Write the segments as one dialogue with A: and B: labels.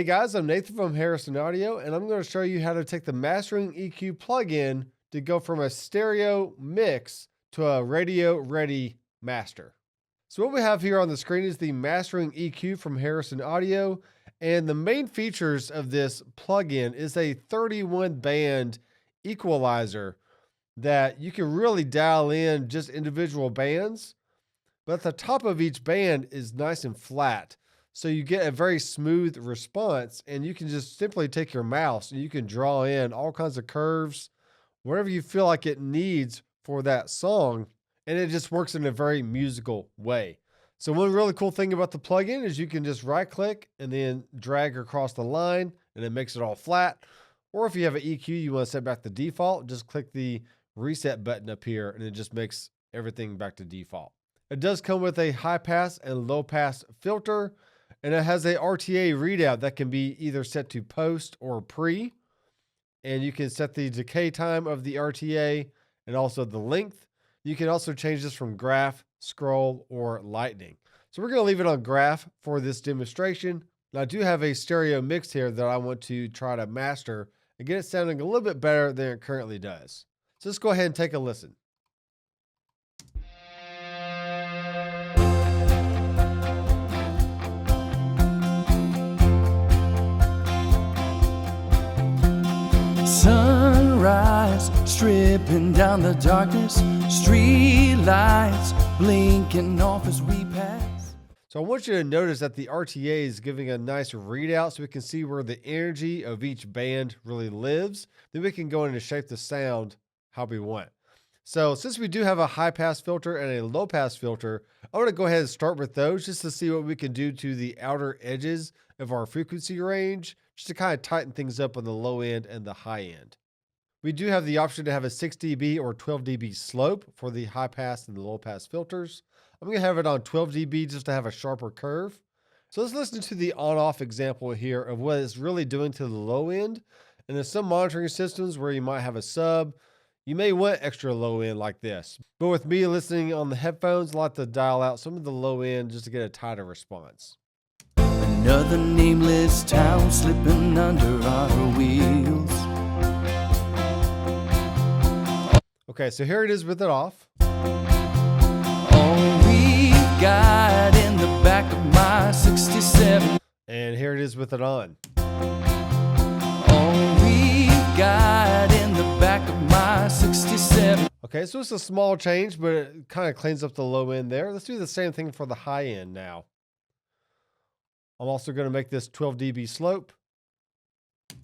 A: Hey guys, I'm Nathan from Harrison Audio, and I'm going to show you how to take the Mastering EQ plugin to go from a stereo mix to a radio ready master. So what we have here on the screen is the Mastering EQ from Harrison Audio, and the main features of this plugin is a 31 band equalizer that you can really dial in just individual bands, but at the top of each band is nice and flat. So you get a very smooth response, and you can just simply take your mouse and you can draw in all kinds of curves, whatever you feel like it needs for that song. And it just works in a very musical way. So one really cool thing about the plugin is you can just right click and then drag across the line and it makes it all flat. Or if you have an EQ, you want to set back the default, just click the reset button up here and it just makes everything back to default. It does come with a high pass and low pass filter. And it has a RTA readout that can be either set to post or pre. And you can set the decay time of the RTA and also the length. You can also change this from graph, scroll, or lightning. So we're going to leave it on graph for this demonstration. Now I do have a stereo mix here that I want to try to master and get it sounding a little bit better than it currently does. So let's go ahead and take a listen.
B: Sunrise, stripping down the darkness, street lights blinking off as we pass.
A: So I want you to notice that the RTA is giving a nice readout so we can see where the energy of each band really lives. Then we can go in and shape the sound how we want. So since we do have a high pass filter and a low pass filter, I want to go ahead and start with those just to see what we can do to the outer edges of our frequency range, just to kind of tighten things up on the low end and the high end. We do have the option to have a 6 dB or 12 dB slope for the high pass and the low pass filters. I'm going to have it on 12 dB just to have a sharper curve. So let's listen to the on-off example here of what it's really doing to the low end. And in some monitoring systems where you might have a sub, you may want extra low end like this. But with me listening on the headphones, I like to dial out some of the low end just to get a tighter response.
B: Another nameless town slipping under our wheels.
A: Okay, so here it is with it off.
B: All we got in the back of my 67.
A: And here it is with it on.
B: All we got in the back of my 67.
A: Okay, so it's a small change, but it kind of cleans up the low end there. Let's do the same thing for the high end now. I'm also going to make this 12 dB slope.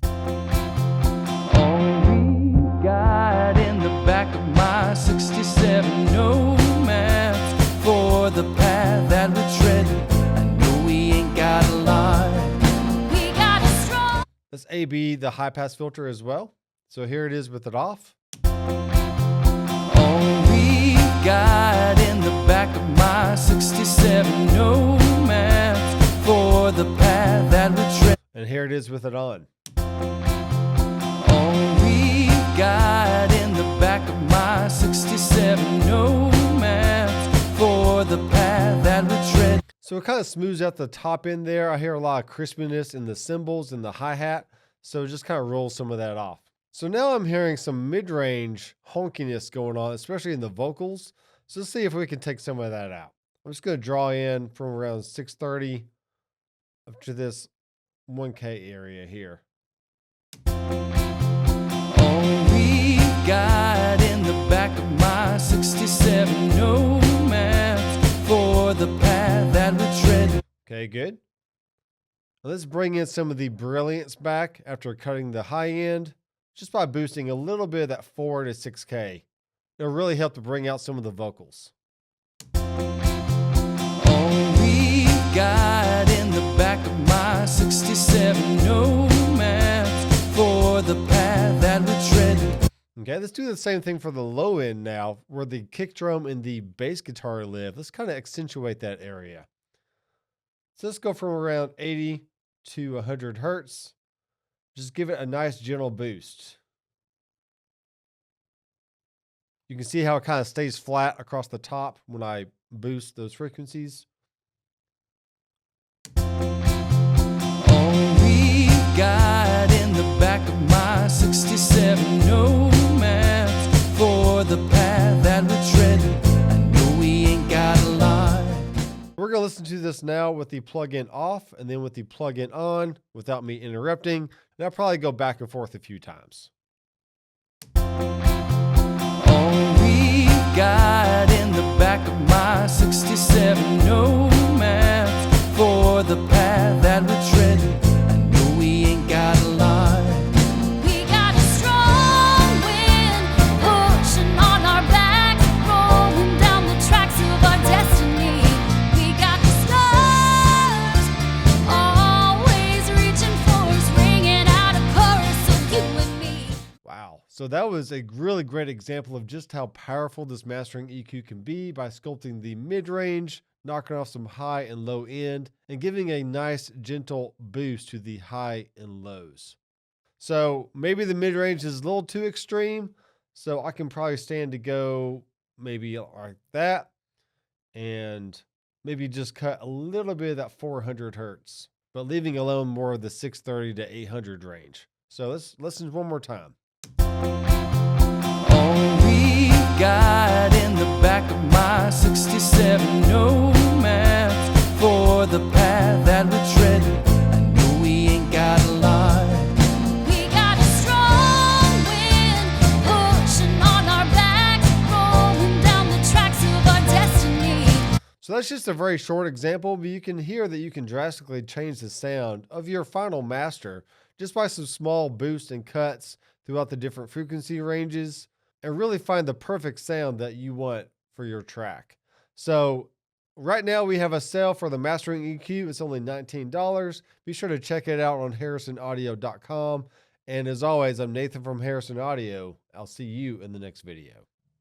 B: All we got in the back of my 67. No maps for the path that we're treading. I know we ain't got a lot. We got a strong.
A: Let's AB the high pass filter as well. So here it is with it off.
B: All we got in the back of my 67. No maps for the path that we tread.
A: And here it is with it on.
B: All we got in the back of my 67. No maps for the path that we tread.
A: So it kind of smooths out the top end there. I hear a lot of crispiness in the cymbals and the hi-hat. So it just kind of rolls some of that off. So now I'm hearing some mid-range honkiness going on, especially in the vocals. So let's see if we can take some of that out. I'm just going to draw in from around 630 up to this 1K area here.
B: All we got in the back of my 67. No maps for the path that we tread.
A: Okay, good. Now let's bring in some of the brilliance back after cutting the high end, just by boosting a little bit of that 4 to 6K. It'll really help to bring out some of the vocals.
B: All we got in the back of my 67. No maps for the path that we tread.
A: Okay, let's do the same thing for the low end now, where the kick drum and the bass guitar live. Let's kind of accentuate that area. So let's go from around 80 to 100 hertz. Just give it a nice gentle boost. You can see how it kind of stays flat across the top when I boost those frequencies.
B: All we guide in the back of my 67 Nomads for the path that we're treading. I know we ain't got a lot.
A: We're going to listen to this now with the plugin off and then with the plugin on without me interrupting. And I'll probably go back and forth a few times.
B: All we got in the back of my 67 Nomads for the path that we're treading. I know we ain't got a lot.
C: We got a strong wind pushing on our backs, rolling down the tracks of our destiny. We got the stars always reaching for us, ringing out a chorus of you and me.
A: Wow. So that was a really great example of just how powerful this mastering EQ can be by sculpting the mid-range, knocking off some high and low end, and giving a nice gentle boost to the high and lows. So maybe the mid-range is a little too extreme, so I can probably stand to go maybe like that, and maybe just cut a little bit of that 400 hertz, but leaving alone more of the 630 to 800 range. So let's listen one more time.
B: All we got in the back of my 67 Nomads for the path that we're treading. I know we ain't got a lot.
C: We got a strong wind pushing on our backs, rolling down the tracks of our destiny.
A: So that's just a very short example, but you can hear that you can drastically change the sound of your final master just by some small boosts and cuts throughout the different frequency ranges and really find the perfect sound that you want for your track. So right now we have a sale for the mastering EQ. It's only $19. Be sure to check it out on harrisonaudio.com. And as always, I'm Nathan from Harrison Audio. I'll see you in the next video.